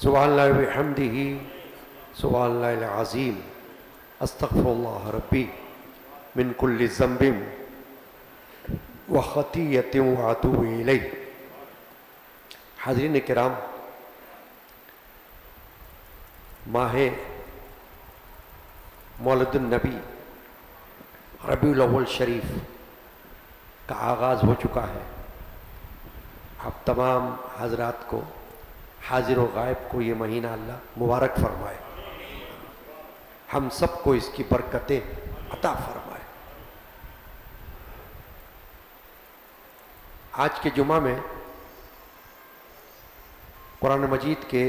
سبحان اللہ وبحمدہ سبحان اللہ العظیم استغفر اللہ ربی من کل ذنب وخطیۃ واتوب الیہ۔ حاضرین کرام، ماہ مولد النبی ربیع الاول شریف کا آغاز ہو چکا ہے۔ آپ تمام حضرات کو، حاضر و غائب کو یہ مہینہ اللہ مبارک فرمائے، ہم سب کو اس کی برکتیں عطا فرمائے۔ آج کے جمعہ میں قرآن مجید کے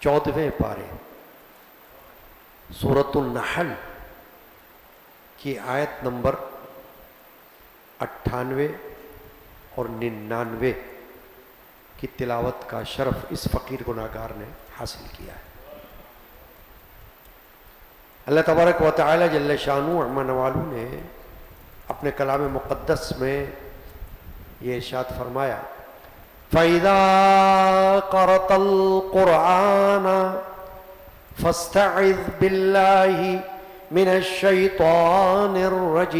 14ویں پارے سورۃ النحل کی آیت نمبر 98 اور 99 کی تلاوت کا شرف اس فقیر گناہگار نے حاصل کیا ہے۔ اللہ تبارک و تعالی جل شانہ عما نوالہ نے اپنے کلام مقدس میں یہ ارشاد فرمایا، فَإِذَا قَرَأْتَ الْقُرْآنَ فَاسْتَعِذْ بِاللَّهِ مِنَ الشَّيْطَانِ الرَّجِيمِ۔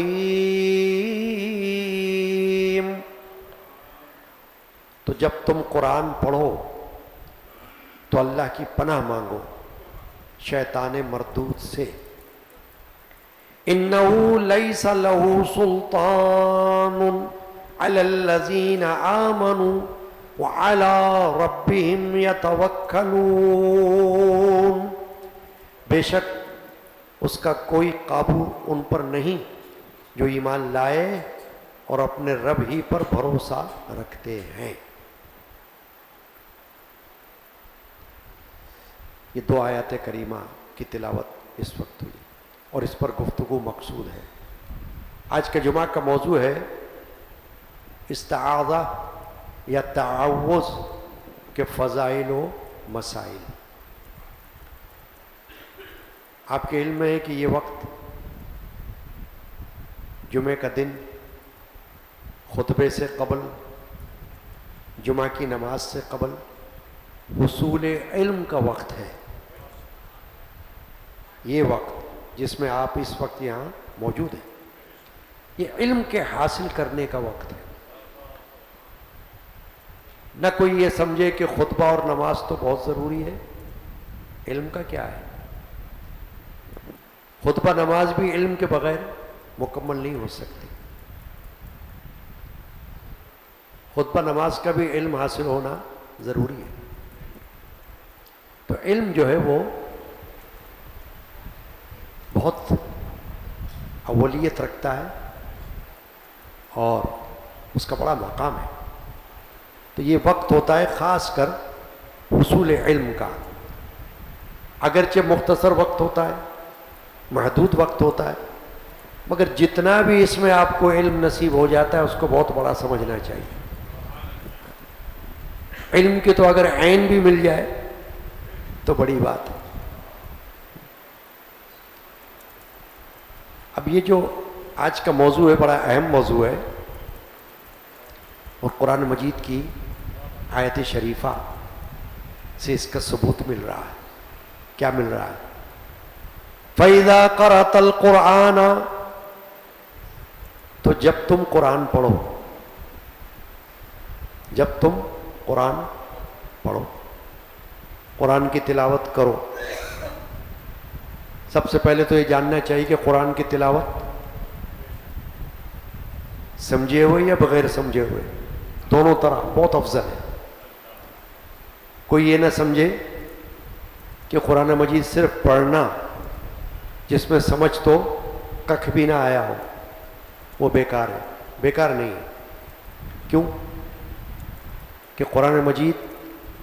تو جب تم قرآن پڑھو تو اللہ کی پناہ مانگو شیطان مردود سے۔ إِنَّهُ لَيْسَ لَهُ سُلْطَانٌ عَلَى الَّذِينَ آمَنُوا وَعَلَى رَبِّهِمْ يَتَوَكَّلُونَ۔ بے شک اس کا کوئی قابو ان پر نہیں جو ایمان لائے اور اپنے رب ہی پر بھروسہ رکھتے ہیں۔ یہ دو آیات کریمہ کی تلاوت اس وقت ہوئی اور اس پر گفتگو مقصود ہے۔ آج کے جمعہ کا موضوع ہے استعاذہ یا تعوذ کے فضائل و مسائل۔ آپ کے علم میں ہے کہ یہ وقت جمعہ کا دن خطبے سے قبل، جمعہ کی نماز سے قبل حصول علم کا وقت ہے۔ یہ وقت جس میں آپ اس وقت یہاں موجود ہیں، یہ علم کے حاصل کرنے کا وقت ہے۔ نہ کوئی یہ سمجھے کہ خطبہ اور نماز تو بہت ضروری ہے، علم کا کیا ہے؟ خطبہ نماز بھی علم کے بغیر مکمل نہیں ہو سکتی۔ خطبہ نماز کا بھی علم حاصل ہونا ضروری ہے۔ تو علم جو ہے وہ بہت اولیت رکھتا ہے اور اس کا بڑا مقام ہے۔ تو یہ وقت ہوتا ہے خاص کر حصول علم کا، اگرچہ مختصر وقت ہوتا ہے، محدود وقت ہوتا ہے، مگر جتنا بھی اس میں آپ کو علم نصیب ہو جاتا ہے اس کو بہت بڑا سمجھنا چاہیے۔ علم کی تو اگر عین بھی مل جائے تو بڑی بات ہے۔ اب یہ جو آج کا موضوع ہے بڑا اہم موضوع ہے، اور قرآن مجید کی آیت شریفہ سے اس کا ثبوت مل رہا ہے۔ کیا مل رہا ہے؟ فَإِذَا قَرَأْتَ الْقُرْآنَ، تو جب تم قرآن پڑھو، جب تم قرآن پڑھو، قرآن کی تلاوت کرو۔ سب سے پہلے تو یہ جاننا چاہیے کہ قرآن کی تلاوت سمجھے ہوئے یا بغیر سمجھے ہوئے، دونوں طرح بہت افضل ہے۔ کوئی یہ نہ سمجھے کہ قرآن مجید صرف پڑھنا جس میں سمجھ تو ککھ بھی نہ آیا ہو وہ بیکار ہے۔ بیکار نہیں ہے۔ کیوں؟ کہ قرآن مجید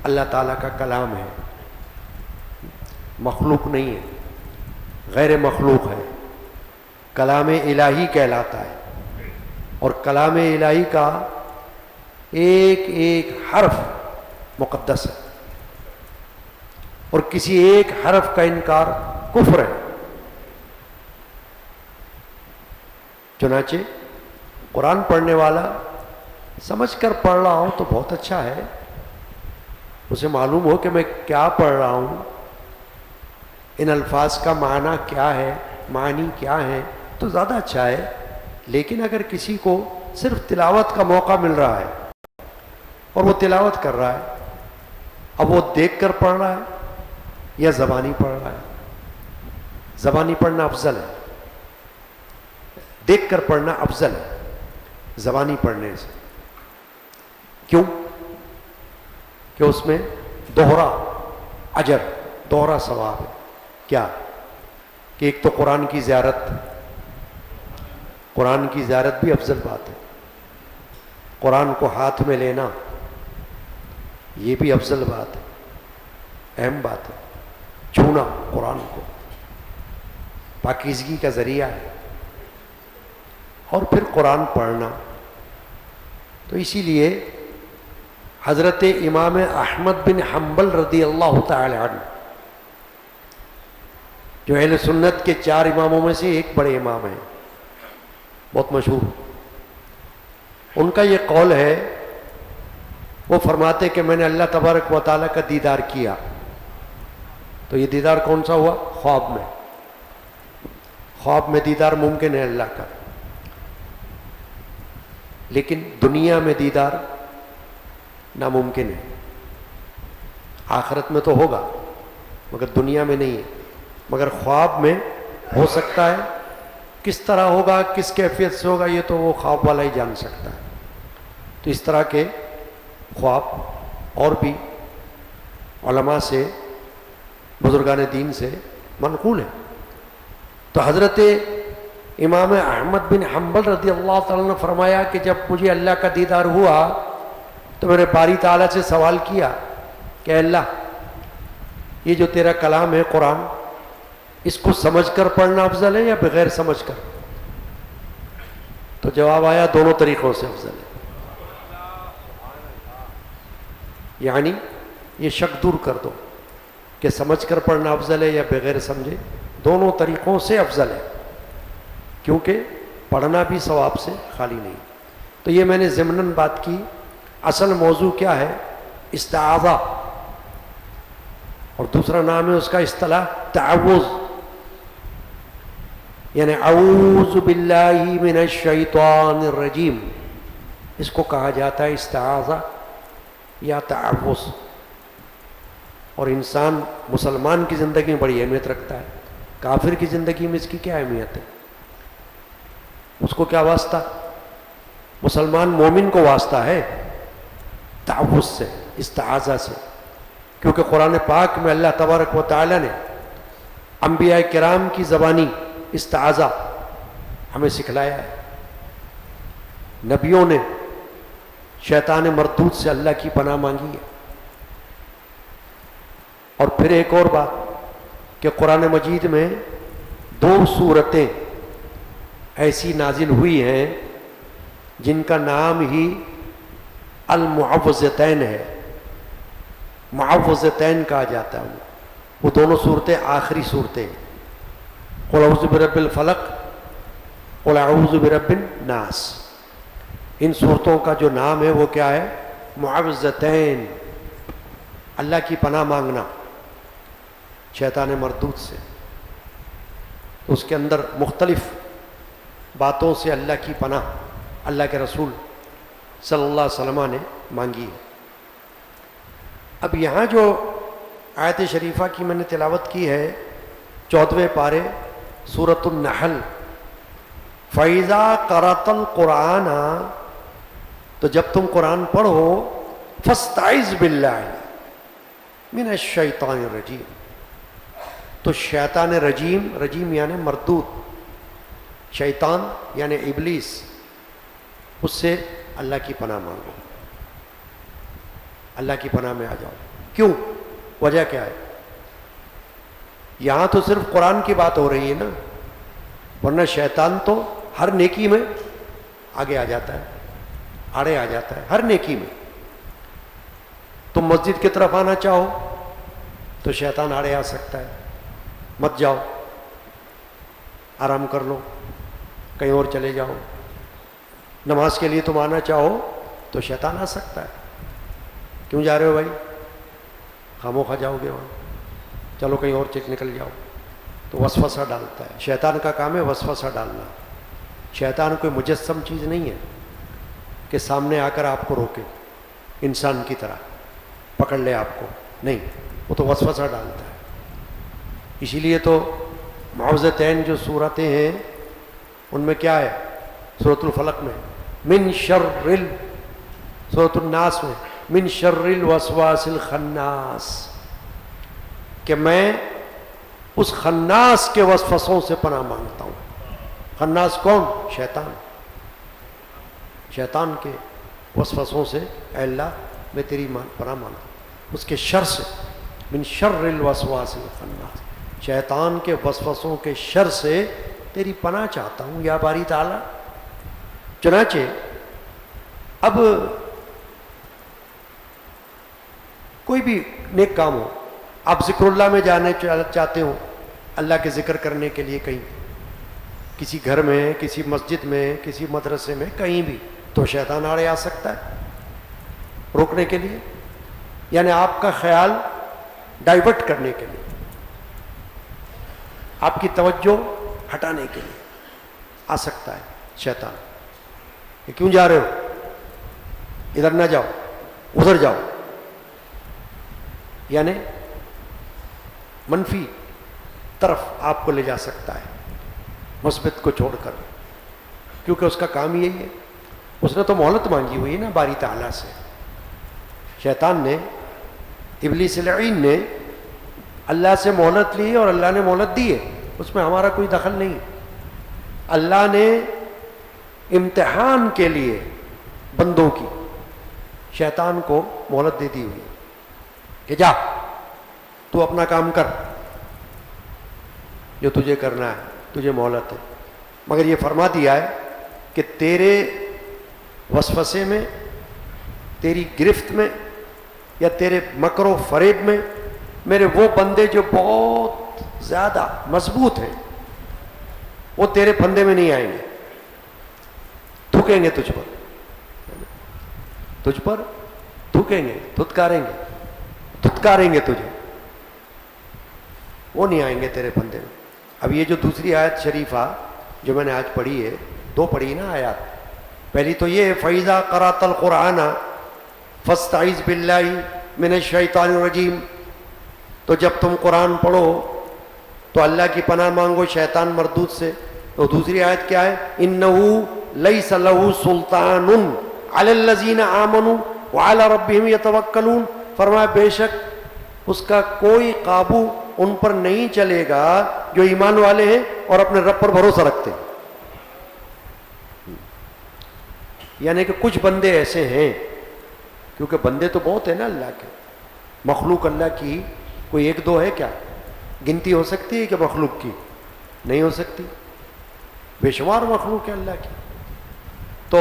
اللہ تعالیٰ کا کلام ہے، مخلوق نہیں ہے، غیر مخلوق ہے، کلام الہی کہلاتا ہے، اور کلام الہی کا ایک ایک حرف مقدس ہے، اور کسی ایک حرف کا انکار کفر ہے۔ چنانچہ قرآن پڑھنے والا سمجھ کر پڑھ رہا ہو تو بہت اچھا ہے، اسے معلوم ہو کہ میں کیا پڑھ رہا ہوں، ان الفاظ کا معنی کیا ہے، معنی کیا ہیں، تو زیادہ اچھا ہے۔ لیکن اگر کسی کو صرف تلاوت کا موقع مل رہا ہے اور وہ تلاوت کر رہا ہے، اب وہ دیکھ کر پڑھ رہا ہے یا زبانی پڑھ رہا ہے؟ زبانی پڑھنا افضل ہے، دیکھ کر پڑھنا افضل ہے زبانی پڑھنے سے۔ کیوں؟ کہ اس میں دوہرا اجر، دوہرا ثواب ہے۔ کیا؟ کہ ایک تو قرآن کی زیارت، قرآن کی زیارت بھی افضل بات ہے، قرآن کو ہاتھ میں لینا یہ بھی افضل بات ہے، اہم بات ہے۔ چھونا قرآن کو پاکیزگی کا ذریعہ ہے، اور پھر قرآن پڑھنا۔ تو اسی لیے حضرت امام احمد بن حنبل رضی اللہ تعالی عنہ، جو اہل سنت کے 4 اماموں میں سے ایک بڑے امام ہیں، بہت مشہور، ان کا یہ قول ہے، وہ فرماتے کہ میں نے اللہ تبارک و تعالیٰ کا دیدار کیا۔ تو یہ دیدار کون سا ہوا؟ خواب میں۔ خواب میں دیدار ممکن ہے اللہ کا، لیکن دنیا میں دیدار ناممکن ہے۔ آخرت میں تو ہوگا مگر دنیا میں نہیں ہے، مگر خواب میں ہو سکتا ہے۔ کس طرح ہوگا، کس کیفیت سے ہوگا، یہ تو وہ خواب والا ہی جان سکتا ہے۔ تو اس طرح کے خواب اور بھی علماء سے، بزرگان دین سے منقول ہے۔ تو حضرت امام احمد بن حنبل رضی اللہ تعالیٰ نے فرمایا کہ جب مجھے اللہ کا دیدار ہوا تو میں نے باری تعالیٰ سے سوال کیا کہ اللہ، یہ جو تیرا کلام ہے قرآن، اس کو سمجھ کر پڑھنا افضل ہے یا بغیر سمجھ کر؟ تو جواب آیا دونوں طریقوں سے افضل ہے۔ یعنی یہ شک دور کر دو کہ سمجھ کر پڑھنا افضل ہے یا بغیر سمجھے، دونوں طریقوں سے افضل ہے، کیونکہ پڑھنا بھی ثواب سے خالی نہیں۔ تو یہ میں نے ضمناً بات کی۔ اصل موضوع کیا ہے؟ استعاذہ، اور دوسرا نام ہے اس کا اصطلاح تعوذ، یعنی اعوذ باللہ من الشیطان الرجیم، اس کو کہا جاتا ہے استعاذہ یا تعوذ۔ اور انسان مسلمان کی زندگی میں بڑی اہمیت رکھتا ہے، کافر کی زندگی میں اس کی کیا اہمیت ہے؟ اس کو کیا واسطہ؟ مسلمان مومن کو واسطہ ہے تعوذ سے، استعاذہ سے، کیونکہ قرآن پاک میں اللہ تبارک و تعالی نے انبیاء کرام کی زبانی استعاذہ ہمیں سکھلایا ہے۔ نبیوں نے شیطان مردود سے اللہ کی پناہ مانگی ہے۔ اور پھر ایک اور بات کہ قرآن مجید میں 2 سورتیں ایسی نازل ہوئی ہیں جن کا نام ہی المعوذتین ہے، معوذتین کہا جاتا ہے۔ وہ دونوں صورتیں آخری صورتیں، قل اعوذ برب الفلق، قل اعوذ برب الناس، ان صورتوں کا جو نام ہے وہ کیا ہے؟ معوذتین، اللہ کی پناہ مانگنا شیطان مردود سے۔ تو اس کے اندر مختلف باتوں سے اللہ کی پناہ اللہ کے رسول صلی اللہ علیہ وسلم نے مانگی ہے۔ اب یہاں جو آیت شریفہ کی میں نے تلاوت کی ہے 14ویں پارے سورۃ النحل، فَإِذَا قَرَأْتَ الْقُرْآنَ، تو جب تم قرآن پڑھو، فَاسْتَعِذْ بِاللَّهِ مِنَ الشَّيْطَانِ الرَّجِيمِ، تو شیطان رجیم، رجیم یعنی مردود، شیطان یعنی ابلیس، اس سے اللہ کی پناہ مانگو، اللہ کی پناہ میں آ جاؤ۔ کیوں؟ وجہ کیا ہے؟ یہاں تو صرف قرآن کی بات ہو رہی ہے نا، ورنہ شیطان تو ہر نیکی میں آگے آ جاتا ہے، آڑے آ جاتا ہے ہر نیکی میں۔ تم مسجد کی طرف آنا چاہو تو شیطان آڑے آ سکتا ہے، مت جاؤ، آرام کر لو، کہیں اور چلے جاؤ۔ نماز کے لیے تم آنا چاہو تو شیطان آ سکتا ہے، کیوں جا رہے ہو بھائی؟ خاموخواہ جاؤ گے وہاں، چلو کہیں اور نکل جاؤ، تو وسوسہ ڈالتا ہے۔ شیطان کا کام ہے وسوسہ ڈالنا۔ شیطان کوئی مجسم چیز نہیں ہے کہ سامنے آ کر آپ کو روکے انسان کی طرح پکڑ لے آپ کو، نہیں، وہ تو وسوسہ ڈالتا ہے۔ اسی لیے تو معوذتین جو صورتیں ہیں ان میں کیا ہے؟ سورۃ الفلق میں من شر سورۃ الناس میں من شر الوسواس الخناس، کہ میں اس خناس کے وسوسوں سے پناہ مانگتا ہوں۔ خناس کون؟ شیطان۔ شیطان کے وسوسوں سے اے اللہ میں تیری پناہ مانگتا ہوں، اس کے شر سے۔ من شر الوسواس الخناس، شیطان کے وسوسوں کے شر سے تیری پناہ چاہتا ہوں یا باری تعالی۔ چنانچہ اب کوئی بھی نیک کام ہو، آپ ذکر اللہ میں جانے چاہتے ہو، اللہ کے ذکر کرنے کے لیے کہیں، کسی گھر میں، کسی مسجد میں، کسی مدرسے میں، کہیں بھی، تو شیطان آڑے آ سکتا ہے روکنے کے لیے، یعنی آپ کا خیال ڈائیورٹ کرنے کے لیے، آپ کی توجہ ہٹانے کے لیے آ سکتا ہے شیطان کہ کیوں جا رہے ہو، ادھر نہ جاؤ، ادھر جاؤ، یعنی منفی طرف آپ کو لے جا سکتا ہے مثبت کو چھوڑ کر، کیونکہ اس کا کام یہی ہے۔ اس نے تو مہلت مانگی ہوئی ہے نا باری تعالیٰ سے، شیطان نے، ابلیس لعین نے اللہ سے مہلت لی اور اللہ نے مہلت دی ہے، اس میں ہمارا کوئی دخل نہیں۔ اللہ نے امتحان کے لیے بندوں کی شیطان کو مہلت دے دی ہوئی کہ جا تو اپنا کام کر جو تجھے کرنا ہے، تجھے مہلت ہے، مگر یہ فرما دیا ہے کہ تیرے وسوسے میں، تیری گرفت میں، یا تیرے مکر و فریب میں میرے وہ بندے جو بہت زیادہ مضبوط ہیں وہ تیرے پھندے میں نہیں آئیں گے، تھوکیں گے تجھ پر تھوکیں گے، دھتکاریں گے تجھے، وہ نہیں آئیں گے تیرے پھندے میں۔ اب یہ جو دوسری آیت شریفہ جو میں نے آج پڑھی ہے، دو پڑھی نا آیات، پہلی تو یہ فَإِذَا قَرَأْتَ الْقُرْآنَ فَاسْتَعِذْ بِاللَّهِ مِنَ الشَّيْطَانِ الرَّجِيمِ، تو جب تم قرآن پڑھو تو اللہ کی پناہ مانگو شیطان مردود سے۔ تو دوسری آیت کیا ہے؟ إِنَّهُ لَيْسَ لَهُ سُلْطَانٌ عَلَى الَّذِينَ آمَنُوا وَعَلَى رَبِّهِمْ يَتَوَكَّلُونَ، فرمایا بے شک اس کا کوئی قابو ان پر نہیں چلے گا جو ایمان والے ہیں اور اپنے رب پر بھروسہ رکھتے ہیں۔ یعنی کہ کچھ بندے ایسے ہیں، کیونکہ بندے تو بہت ہیں نا اللہ کے، مخلوق اللہ کی کوئی ایک دو ہے کیا؟ گنتی ہو سکتی ہے کہ مخلوق کی؟ نہیں ہو سکتی، بے شمار مخلوق ہے اللہ کی۔ تو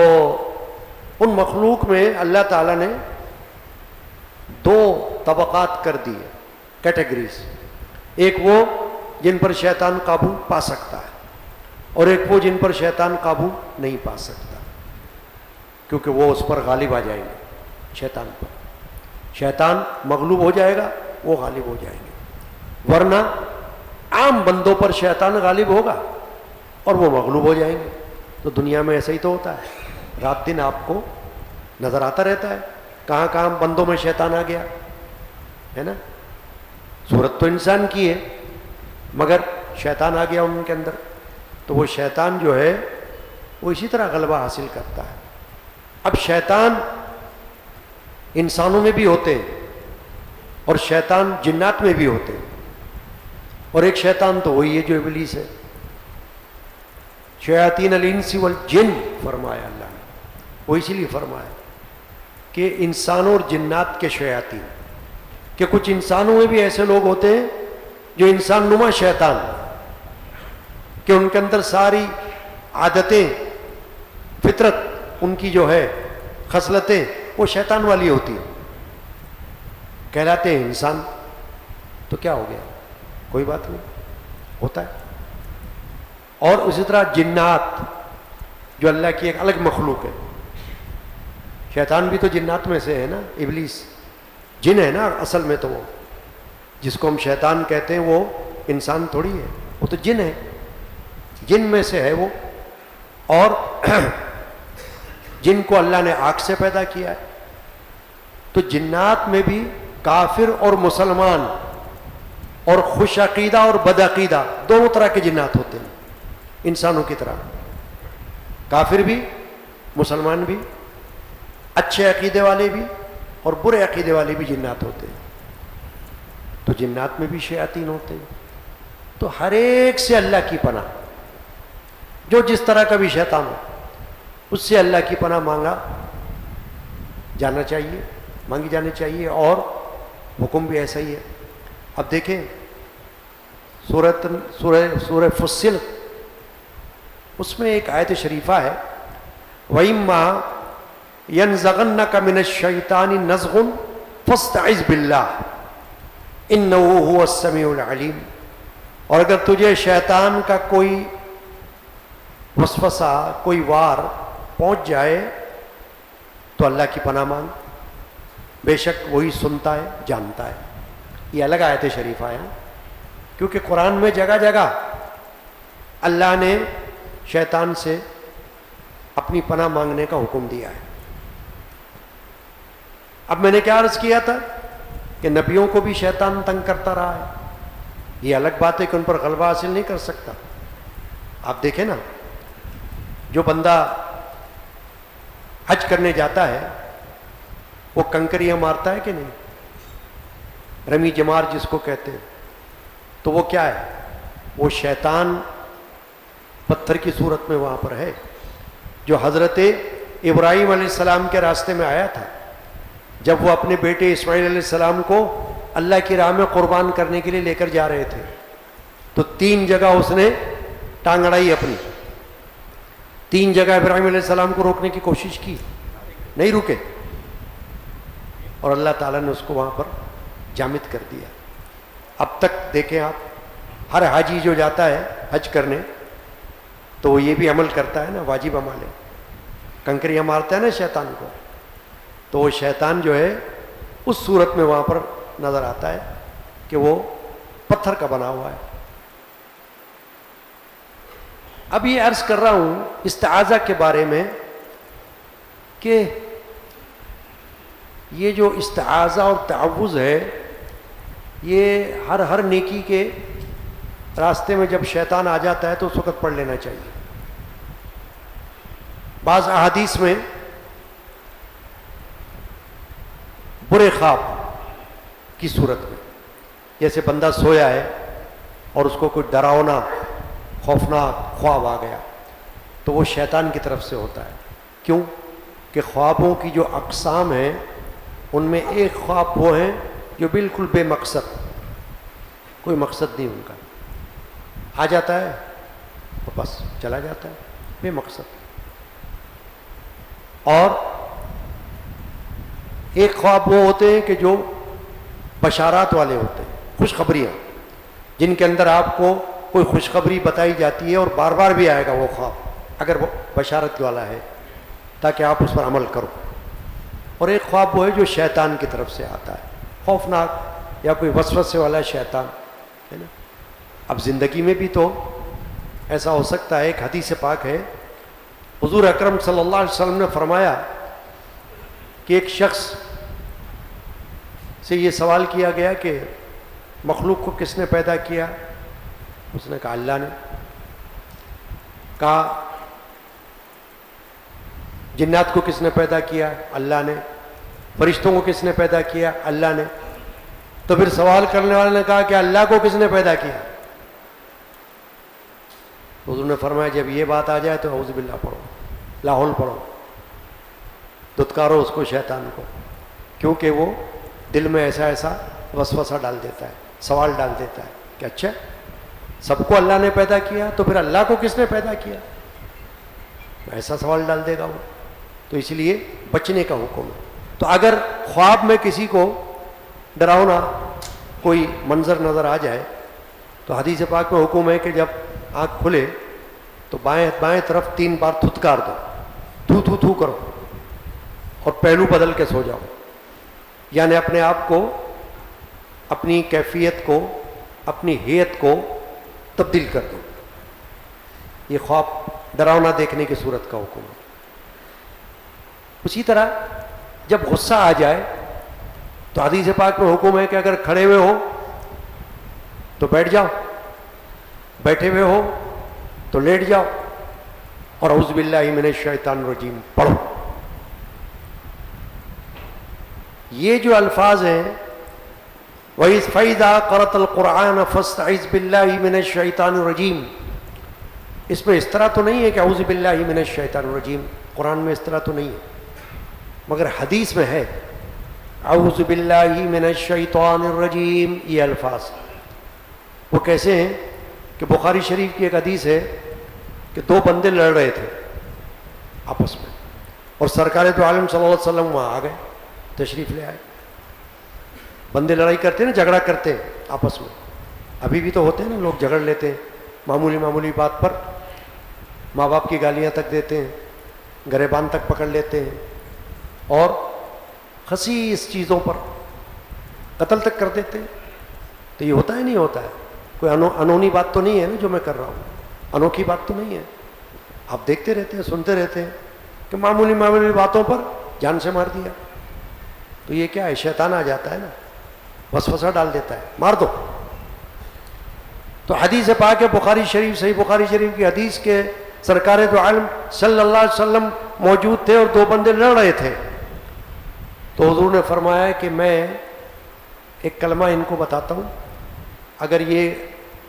ان مخلوق میں اللہ تعالیٰ نے دو طبقات کر دی ہیں، کیٹیگریز، ایک وہ جن پر شیطان قابو پا سکتا ہے، اور ایک وہ جن پر شیطان قابو نہیں پا سکتا، کیونکہ وہ اس پر غالب آ جائیں گے، شیطان پر۔ شیطان مغلوب ہو جائے گا، وہ غالب ہو جائیں گے، ورنہ عام بندوں پر شیطان غالب ہوگا اور وہ مغلوب ہو جائیں گے۔ تو دنیا میں ایسا ہی تو ہوتا ہے، رات دن آپ کو نظر آتا رہتا ہے کہاں کہاں بندوں میں شیطان آ گیا ہے نا۔ صورت تو انسان کی ہے مگر شیطان آ گیا ان کے اندر، تو وہ شیطان جو ہے وہ اسی طرح غلبہ حاصل کرتا ہے۔ اب شیطان انسانوں میں بھی ہوتے ہیں اور شیطان جنات میں بھی ہوتے ہیں، اور ایک شیطان تو وہی ہے جو ابلیس ہے، شیاطین الانس والجن فرمایا اللہ نے، وہ اسی لیے فرمایا کہ انسانوں اور جنات کے شیاطین، کہ کچھ انسانوں میں بھی ایسے لوگ ہوتے ہیں جو انسان نما شیطان، کہ ان کے اندر ساری عادتیں، فطرت ان کی جو ہے، خصلتیں وہ شیطان والی ہوتی ہیں، کہلاتے ہیں انسان، تو کیا ہو گیا؟ کوئی بات نہیں، ہوتا ہے۔ اور اسی طرح جنات جو اللہ کی ایک الگ مخلوق ہے، شیطان بھی تو جنات میں سے ہے نا، ابلیس جن ہے نا اصل میں تو وہ، جس کو ہم شیطان کہتے ہیں وہ انسان تھوڑی ہے، وہ تو جن ہے، جن میں سے ہے وہ. اور جن کو اللہ نے آگ سے پیدا کیا ہے. تو جنات میں بھی کافر اور مسلمان اور خوش عقیدہ اور بد عقیدہ دونوں طرح کے جنات ہوتے ہیں، انسانوں کی طرح. کافر بھی، مسلمان بھی، اچھے عقیدے والے بھی اور برے عقیدے والے بھی جنات ہوتے ہیں. تو جنات میں بھی شیاطین ہوتے ہیں. تو ہر ایک سے اللہ کی پناہ، جو جس طرح کا بھی شیطان ہو اس سے اللہ کی پناہ مانگا جانا چاہیے، مانگی جانی چاہیے. اور حکم بھی ایسا ہی ہے. اب دیکھیں سورہ فصل، اس میں ایک آیت شریفہ ہے وَإِمَّا يَنزَغَنَّكَ مِنَ الشَّيْطَانِ نَزْغٌ فَاسْتَعِذْ بِاللَّهِ إِنَّهُ هُوَ السَّمِيعُ الْعَلِيمُ. اور اگر تجھے شیطان کا کوئی وسوسہ، کوئی وار پہنچ جائے تو اللہ کی پناہ مانگ، بے شک وہی سنتا ہے، جانتا ہے. یہ الگ آیت شریفہ ہے، کیونکہ قرآن میں جگہ جگہ اللہ نے شیطان سے اپنی پناہ مانگنے کا حکم دیا ہے. اب میں نے کیا عرض کیا تھا کہ نبیوں کو بھی شیطان تنگ کرتا رہا ہے. یہ الگ بات ہے کہ ان پر غلبہ حاصل نہیں کر سکتا. آپ دیکھیں نا، جو بندہ حج کرنے جاتا ہے وہ کنکریاں مارتا ہے کہ نہیں، رمی جمار جس کو کہتے ہیں، تو وہ کیا ہے؟ وہ شیطان پتھر کی صورت میں وہاں پر ہے، جو حضرت ابراہیم علیہ السلام کے راستے میں آیا تھا جب وہ اپنے بیٹے اسماعیل علیہ السلام کو اللہ کی راہ میں قربان کرنے کے لیے لے کر جا رہے تھے. تو 3 جگہ اس نے ٹانگ اڑائی اپنی، 3 جگہ ابراہیم علیہ السلام کو روکنے کی کوشش کی، نہیں رکے، اور اللہ تعالیٰ نے اس کو وہاں پر جامد کر دیا. اب تک دیکھیں آپ، ہر حاجی جو جاتا ہے حج کرنے تو وہ یہ بھی عمل کرتا ہے نا، واجب عمل ہے، کنکریاں مارتا ہے نا شیطان کو، تو وہ شیطان جو ہے اس صورت میں وہاں پر نظر آتا ہے کہ وہ پتھر کا بنا ہوا ہے. اب یہ عرض کر رہا ہوں استعاذہ کے بارے میں کہ یہ جو استعاذہ اور تعوذ ہے یہ ہر نیکی کے راستے میں جب شیطان آ جاتا ہے تو اس وقت پڑھ لینا چاہیے. بعض احادیث میں برے خواب کی صورت میں، جیسے بندہ سویا ہے اور اس کو کوئی ڈراؤنا خوفناک خواب آ گیا تو وہ شیطان کی طرف سے ہوتا ہے. کیوں کہ خوابوں کی جو اقسام ہیں ان میں ایک خواب وہ ہیں جو بالکل بے مقصد، کوئی مقصد نہیں ان کا، آ جاتا ہے اور بس چلا جاتا ہے، بے مقصد. اور ایک خواب وہ ہوتے ہیں کہ جو بشارات والے ہوتے ہیں، خوشخبریاں، جن کے اندر آپ کو کوئی خوشخبری بتائی جاتی ہے اور بار بار بھی آئے گا وہ خواب اگر وہ بشارت والا ہے تاکہ آپ اس پر عمل کرو. اور ایک خواب وہ ہے جو شیطان کی طرف سے آتا ہے، خوفناک یا کوئی وسوسے والا شیطان ہے نا. اب زندگی میں بھی تو ایسا ہو سکتا ہے. ایک حدیث پاک ہے، حضور اکرم صلی اللہ علیہ وسلم نے فرمایا کہ ایک شخص سے یہ سوال کیا گیا کہ مخلوق کو کس نے پیدا کیا؟ اس نے کہا اللہ نے. کہا جنات کو کس نے پیدا کیا؟ اللہ نے. فرشتوں کو کس نے پیدا کیا؟ اللہ نے. تو پھر سوال کرنے والے نے کہا کہ اللہ کو کس نے پیدا کیا؟ حضور نے فرمایا جب یہ بات آ جائے تو اعوذ باللہ پڑھو، لاحول پڑھو، دھتکارو اس کو، شیطان کو، کیونکہ وہ دل میں ایسا ایسا وسوسہ ڈال دیتا ہے، سوال ڈال دیتا ہے کہ اچھا سب کو اللہ نے پیدا کیا تو پھر اللہ کو کس نے پیدا کیا؟ ایسا سوال ڈال دے گا وہ. تو اس لیے بچنے کا حکم ہے. تو اگر خواب میں کسی کو ڈراؤنا کوئی منظر نظر آ جائے تو حدیث پاک میں حکم ہے کہ جب آنکھ کھلے تو بائیں طرف 3 بار تھتکار دو، تھو تھو تھو کرو اور پہلو بدل کے سو جاؤ، یعنی اپنے آپ کو اپنی کیفیت کو، اپنی ہیئت کو تبدیل کر دو. یہ خواب ڈراؤنا دیکھنے کی صورت کا حکم ہے. اسی طرح جب غصہ آ جائے تو حدیث پاک میں حکم ہے کہ اگر کھڑے ہوئے ہو تو بیٹھ جاؤ، بیٹھے ہوئے ہو تو لیٹ جاؤ، اور اعوذ باللہ من الشیطان الرجیم پڑھو. یہ جو الفاظ ہیں فَإِذَا قَرَأْتَ الْقُرْآنَ فَاسْتَعِذْ بِاللَّهِ مِنَ الشَّيْطَانِ الرَّجِيمِ، اس میں اس طرح تو نہیں ہے کہ اعوذ باللہ من الشیطان الرجیم، قرآن میں اس طرح تو نہیں ہے، مگر حدیث میں ہے اعوذ باللہ من الشیطان الرجیم. یہ الفاظ وہ کیسے ہیں کہ بخاری شریف کی ایک حدیث ہے کہ دو بندے لڑ رہے تھے آپس میں، اور سرکار دو عالم صلی اللہ علیہ وسلم وہاں آ گئے، تشریف لے آئے. بندے لڑائی کرتے ہیں نا، جھگڑا کرتے ہیں آپس میں، ابھی بھی تو ہوتے ہیں نا، لوگ جھگڑ لیتے ہیں معمولی بات پر، ماں باپ کی گالیاں تک دیتے ہیں، گریبان تک پکڑ لیتے ہیں، اور خسیس چیزوں پر قتل تک کر دیتے ہیں. تو یہ ہوتا ہے نہیں ہوتا ہے؟ کوئی انہونی بات تو نہیں ہے نا جو میں کر رہا ہوں، انوکھی بات تو نہیں ہے. آپ دیکھتے رہتے ہیں، سنتے رہتے ہیں کہ معمولی باتوں پر جان سے مار دیا. تو یہ کیا ہے؟ شیطان آ جاتا ہے نا، وسوسہ ڈال دیتا ہے، مار دو. تو حدیث پاک ہے بخاری شریف، صحیح بخاری شریف کی حدیث کے سرکار دو عالم صلی اللہ علیہ وسلم موجود تھے اور دو بندے لڑ رہے تھے. تو حضور نے فرمایا کہ میں ایک کلمہ ان کو بتاتا ہوں، اگر یہ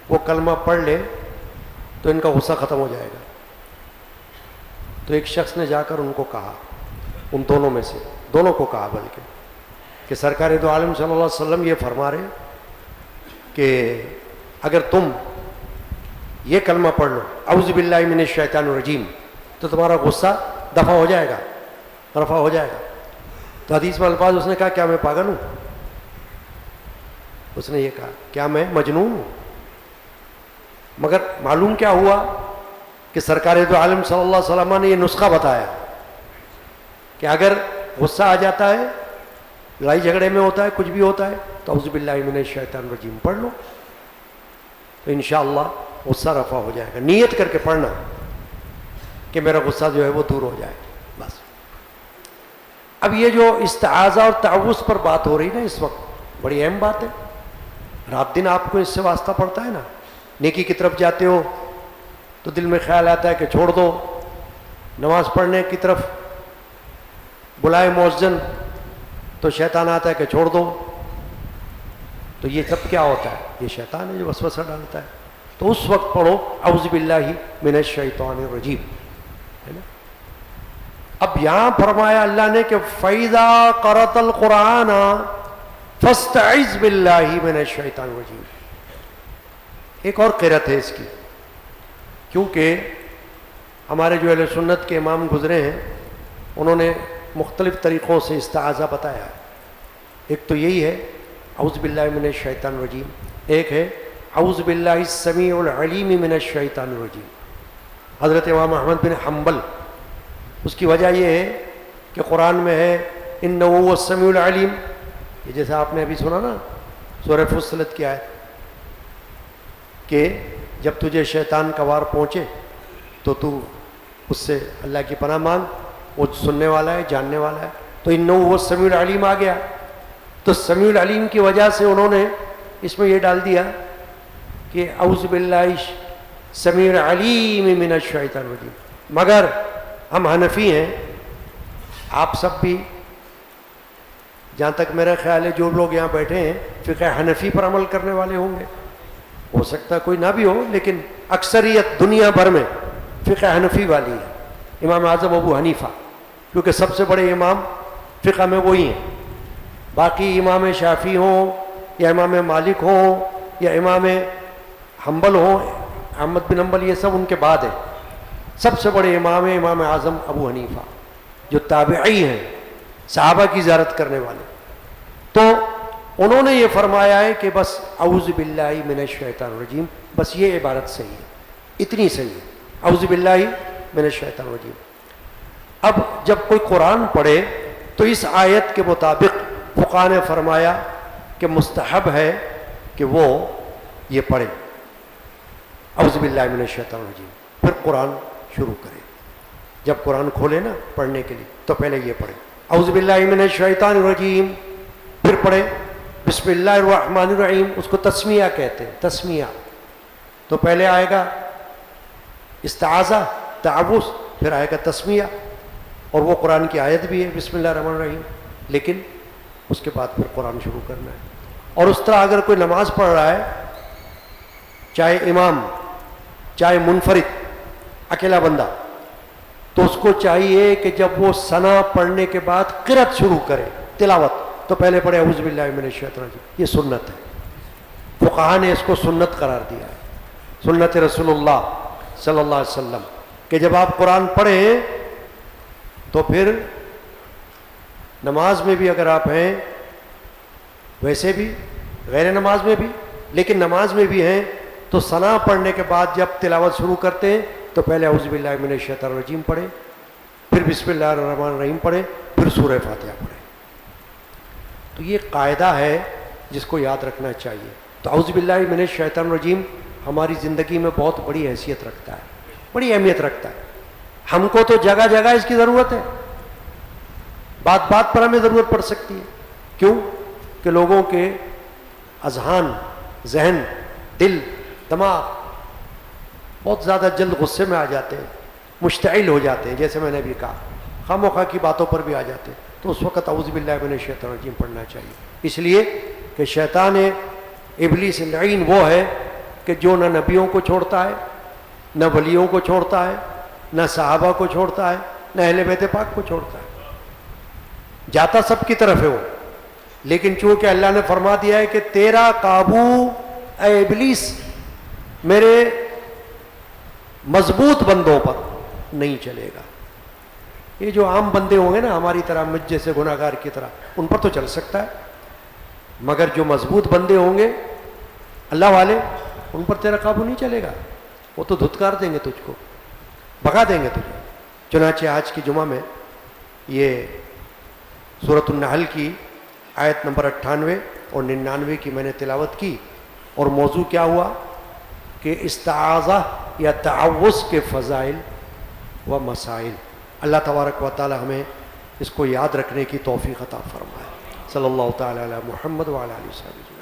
وہ کلمہ پڑھ لے تو ان کا غصہ ختم ہو جائے گا. تو ایک شخص نے جا کر ان کو کہا، ان دونوں میں سے دونوں کو کہا بلکہ، کہ سرکار دو عالم صلی اللہ علیہ وسلم یہ فرما رہے کہ اگر تم یہ کلمہ پڑھ لو اعوذ باللہ من الشیطان الرجیم تو تمہارا غصہ دفع ہو جائے گا، رفع ہو جائے گا. تو حدیث میں الفاظ اس نے کہا کیا میں پاگل ہوں؟ اس نے یہ کہا کیا میں مجنون ہوں؟ مگر معلوم کیا ہوا کہ سرکار دو عالم صلی اللہ علیہ وسلم نے یہ نسخہ بتایا کہ اگر غصہ آ جاتا ہے، لڑائی جھگڑے میں ہوتا ہے، کچھ بھی ہوتا ہے، تو اعوذ باللہ من الشیطان الرجیم پڑھ لو تو انشاءاللہ غصہ رفع ہو جائے گا. نیت کر کے پڑھنا کہ میرا غصہ جو ہے وہ دور ہو جائے بس. اب یہ جو استعاذہ اور تعوذ پر بات ہو رہی نا اس وقت، بڑی اہم بات ہے. رات دن آپ کو اس سے واسطہ پڑتا ہے نا. نیکی کی طرف جاتے ہو تو دل میں خیال آتا ہے کہ چھوڑ دو، نماز پڑھنے کی طرف بلائے مؤذن تو شیطان آتا ہے کہ چھوڑ دو. تو یہ سب کیا ہوتا ہے؟ یہ شیطان ہے جو وسوسہ ڈالتا ہے. تو اس وقت پڑھو اعوذ باللہ من الشیطان الرجیم، ہے نا. اب یہاں فرمایا اللہ نے کہ فَإِذَا قَرَأْتَ الْقُرْآنَ فَاسْتَعِذْ بِاللَّهِ مِنَ الشَّيْطَانِ الرَّجِيمِ. ایک اور قرأت ہے اس کی، کیونکہ ہمارے جو اہل سنت کے امام گزرے ہیں انہوں نے مختلف طریقوں سے استعاذہ بتایا ہے. ایک تو یہی ہے اعوذ باللہ من الشیطان الرجیم، ایک ہے اعوذ باللہ السمیع العلیم من الشیطان الرجیم. حضرت امام احمد بن حنبل، اس کی وجہ یہ ہے کہ قرآن میں ہے انہ هو السمیع العلیم، یہ جیسے آپ نے ابھی سنا نا سورہ فصلت کی آیت، کہ جب تجھے شیطان کا وار پہنچے تو تو اس سے اللہ کی پناہ مانگ، وہ سننے والا ہے، جاننے والا ہے. تو انہ هو السمیع العلیم آ گیا. تو سمیع العلیم کی وجہ سے انہوں نے اس میں یہ ڈال دیا کہ اعوذ باللہ سمیع العلیم من الشیطان الرجیم. مگر ہم حنفی ہیں، آپ سب بھی، جہاں تک میرا خیال ہے جو لوگ یہاں بیٹھے ہیں فقہ حنفی پر عمل کرنے والے ہوں گے. ہو سکتا ہے کوئی نہ بھی ہو، لیکن اکثریت دنیا بھر میں فقہ حنفی والی ہے. امام اعظم ابو حنیفہ، کیونکہ سب سے بڑے امام فقہ میں وہی ہیں. باقی امام شافعی ہوں یا امام مالک ہوں یا امام حنبل ہوں، احمد بن حنبل، یہ سب ان کے بعد ہے. سب سے بڑے امام ہیں امام اعظم ابو حنیفہ، جو تابعی ہیں، صحابہ کی زیارت کرنے والے. تو انہوں نے یہ فرمایا ہے کہ بس اعوذ باللہ من الشیطان الرجیم، بس یہ عبارت صحیح ہے، اتنی صحیح ہے، اعوذ باللہ من الشیطان الرجیم. اب جب کوئی قرآن پڑھے تو اس آیت کے مطابق فقہاء نے فرمایا کہ مستحب ہے کہ وہ یہ پڑھے اعوذ باللہ من الشیطان الرجیم، پھر قرآن شروع کرے. جب قرآن کھولے نا پڑھنے کے لیے تو پہلے یہ پڑھے اعوذ باللہ من الشیطان الرجیم، پھر پڑھے بسم اللہ الرحمن الرحیم. اس کو تسمیہ کہتے ہیں، تسمیہ. تو پہلے آئے گا استعاذہ، تعوذ، پھر آئے گا تسمیہ، اور وہ قرآن کی آیت بھی ہے بسم اللہ الرحمن الرحیم، لیکن اس کے بعد پھر قرآن شروع کرنا ہے. اور اس طرح اگر کوئی نماز پڑھ رہا ہے، چاہے امام چاہے منفرد اکیلا بندہ، تو اس کو چاہیے کہ جب وہ ثنا پڑھنے کے بعد قرأت شروع کرے، تلاوت، تو پہلے پڑھے اعوذ باللہ من الشیطان الرجیم. یہ سنت ہے، فقہا نے اس کو سنت قرار دیا ہے، سنت رسول اللہ صلی اللہ علیہ وسلم، کہ جب آپ قرآن پڑھیں تو پھر نماز میں بھی اگر آپ ہیں، ویسے بھی غیر نماز میں بھی، لیکن نماز میں بھی ہیں، تو ثنا پڑھنے کے بعد جب تلاوت شروع کرتے ہیں تو پہلے اعوذ باللہ من الشیطان الرجیم پڑھیں، پھر بسم اللہ الرحمن الرحیم پڑھیں، پھر سورہ فاتحہ پڑھیں. تو یہ قاعدہ ہے جس کو یاد رکھنا چاہیے. تو اعوذ باللہ من الشیطان الرجیم ہماری زندگی میں بہت بڑی حیثیت رکھتا ہے، بڑی اہمیت رکھتا ہے. ہم کو تو جگہ جگہ اس کی ضرورت ہے، بات بات پر ہمیں ضرورت پڑ سکتی ہے. کیوں؟ کہ لوگوں کے اذہان، ذہن، دل، دماغ بہت زیادہ جلد غصے میں آ جاتے ہیں، مشتعل ہو جاتے ہیں، جیسے میں نے بھی کہا، خواہ مخواہ کی باتوں پر بھی آ جاتے ہیں. تو اس وقت اعوذ باللہ من الشیطان الرجیم پڑھنا چاہیے، اس لیے کہ شیطان ابلیس لعین وہ ہے کہ جو نہ نبیوں کو چھوڑتا ہے، نہ ولیوں کو چھوڑتا ہے، نہ صحابہ کو چھوڑتا ہے، نہ اہل بیت پاک کو چھوڑتا ہے. جاتا سب کی طرف ہے وہ، لیکن چونکہ اللہ نے فرما دیا ہے کہ تیرا قابو اے ابلیس میرے مضبوط بندوں پر نہیں چلے گا. یہ جو عام بندے ہوں گے نا ہماری طرح، مجھ جیسے گناہگار کی طرح، ان پر تو چل سکتا ہے، مگر جو مضبوط بندے ہوں گے اللہ والے، ان پر تیرا قابو نہیں چلے گا. وہ تو دھتکار دیں گے تجھ کو، بھگا دیں گے تجھے. چنانچہ آج کی جمعہ میں یہ سورۃ النحل کی آیت نمبر 98 اور 99 کی میں نے تلاوت کی، اور موضوع کیا ہوا کہ استعاذہ یا تعوذ کے فضائل و مسائل. اللہ تبارک و تعالی ہمیں اس کو یاد رکھنے کی توفیق عطا فرمائے. صلی اللہ تعالی علی محمد وعلی آلہ وصحبہ.